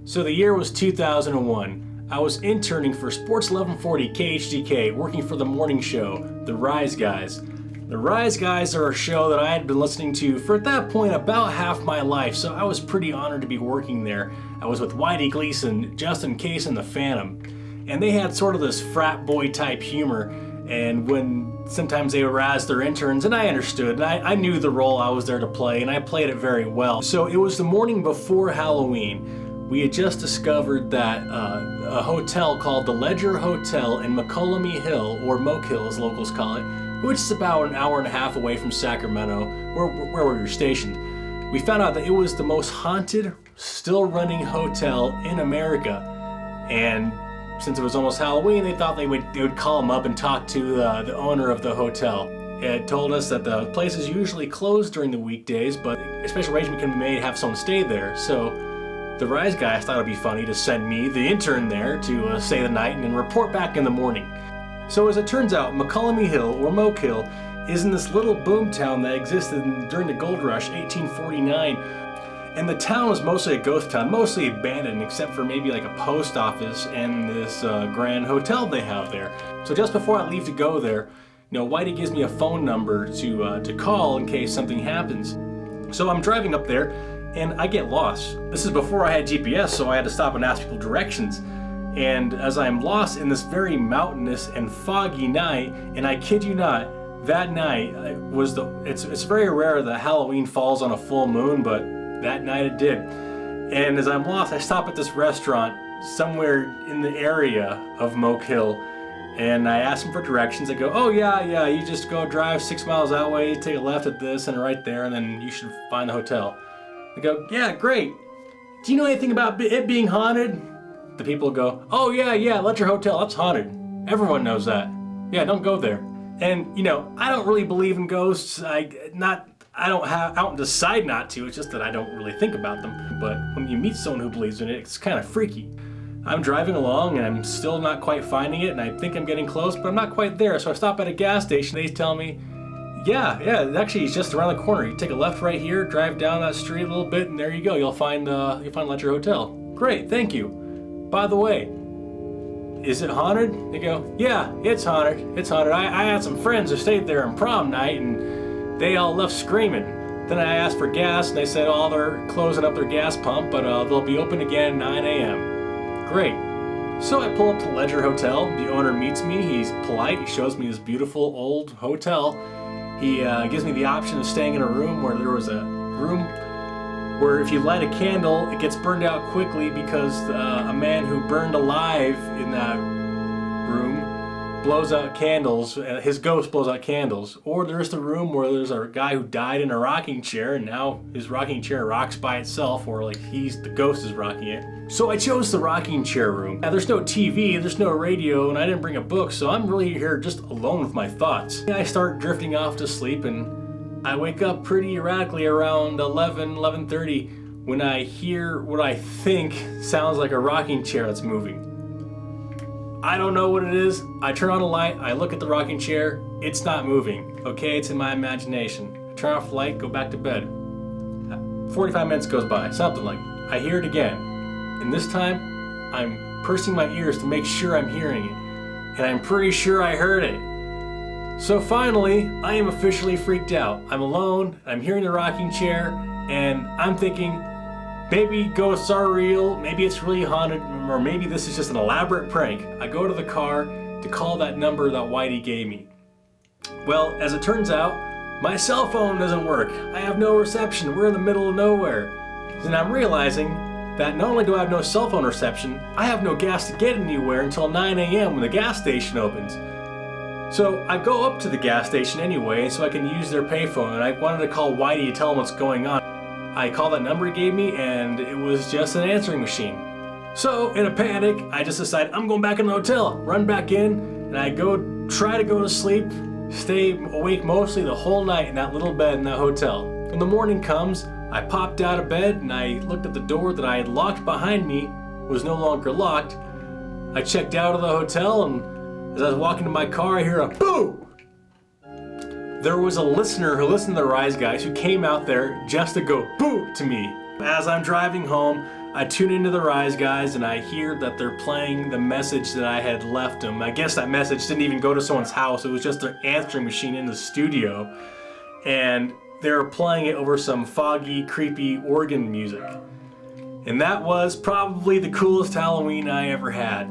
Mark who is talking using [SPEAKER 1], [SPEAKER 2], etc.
[SPEAKER 1] So the year was 2001. I was interning for Sports 1140 KHDK, working for the morning show, The Rise Guys. The Rise Guys are a show that I had been listening to for at that point about half my life, so I was pretty honored to be working there. I was with Whitey Gleason, Justin Case, and the Phantom. And they had sort of this frat boy type humor, and when sometimes they would razz their interns, and I understood, and I knew the role I was there to play, and I played it very well. So it was the morning before Halloween. We had just discovered that a hotel called the Ledger Hotel in McCollum Hill, or Moke Hill as locals call it, which is about an hour and a half away from Sacramento, where we were stationed. We found out that it was the most haunted, still running hotel in America. And since it was almost Halloween, they thought they would call him up and talk to the owner of the hotel. It told us that the place is usually closed during the weekdays, but a special arrangement can be made to have someone stay there. So the Rise Guys thought it'd be funny to send me, the intern, there to stay the night and then report back in the morning. So as it turns out, McCollum Hill, or Moke Hill, is in this little boomtown that existed during the Gold Rush, 1849. And the town was mostly a ghost town, mostly abandoned, except for maybe like a post office and this grand hotel they have there. So just before I leave to go there, Whitey gives me a phone number to call in case something happens. So I'm driving up there, and I get lost. This is before I had GPS, so I had to stop and ask people directions. And as I'm lost in this very mountainous and foggy night, and I kid you not, that night it's very rare that Halloween falls on a full moon, but that night it did. And as I'm lost, I stop at this restaurant somewhere in the area of Moke Hill, and I ask them for directions. They go, oh yeah, you just go drive 6 miles that way, take a left at this and right there, and then you should find the hotel. I go, yeah, great. Do you know anything about it being haunted? The people go, oh yeah, Ledger Hotel, that's haunted. Everyone knows that. Yeah, don't go there. And I don't really believe in ghosts. I don't decide not to. It's just that I don't really think about them. But when you meet someone who believes in it, it's kind of freaky. I'm driving along and I'm still not quite finding it, and I think I'm getting close, but I'm not quite there. So I stop at a gas station. They tell me, yeah, actually it's just around the corner. You take a left right here, drive down that street a little bit, and there you go. You'll find Ledger Hotel. Great, thank you. By the way, is it haunted? They go, yeah, it's haunted. It's haunted. I had some friends who stayed there on prom night, and they all left screaming. Then I asked for gas, and they said, oh, they're closing up their gas pump, but they'll be open again at 9 a.m. Great. So I pull up to the Ledger Hotel. The owner meets me. He's polite. He shows me this beautiful old hotel. He gives me the option of staying in a room where there was a room where if you light a candle, it gets burned out quickly because a man who burned alive in that room blows out candles. His ghost blows out candles. Or there's the room where there's a guy who died in a rocking chair, and now his rocking chair rocks by itself, or like the ghost is rocking it. So I chose the rocking chair room. Now, there's no TV, there's no radio, and I didn't bring a book, so I'm really here just alone with my thoughts. I start drifting off to sleep, and I wake up pretty erratically around 11:30 when I hear what I think sounds like a rocking chair that's moving. I don't know what it is. I turn on a light, I look at the rocking chair, it's not moving. Okay, it's in my imagination. I turn off the light, go back to bed. 45 minutes goes by, something like that. I hear it again. And this time, I'm pursing my ears to make sure I'm hearing it. And I'm pretty sure I heard it. So finally, I am officially freaked out. I'm alone, I'm hearing the rocking chair, and I'm thinking, maybe ghosts are real, maybe it's really haunted, or maybe this is just an elaborate prank. I go to the car to call that number that Whitey gave me. Well, as it turns out, my cell phone doesn't work. I have no reception. We're in the middle of nowhere. And I'm realizing that not only do I have no cell phone reception, I have no gas to get anywhere until 9 a.m. when the gas station opens. So I go up to the gas station anyway so I can use their payphone, and I wanted to call Whitey to tell him what's going on. I called that number he gave me, and it was just an answering machine. So in a panic, I just decided I'm going back in the hotel, run back in, and I try to go to sleep, stay awake mostly the whole night in that little bed in that hotel. When the morning comes, I popped out of bed and I looked at the door that I had locked behind me was no longer locked. I checked out of the hotel, and as I was walking to my car, I hear a boo! There was a listener who listened to the Rise Guys who came out there just to go boo to me. As I'm driving home, I tune into the Rise Guys and I hear that they're playing the message that I had left them. I guess that message didn't even go to someone's house. It was just their answering machine in the studio. And they were playing it over some foggy, creepy organ music. And that was probably the coolest Halloween I ever had.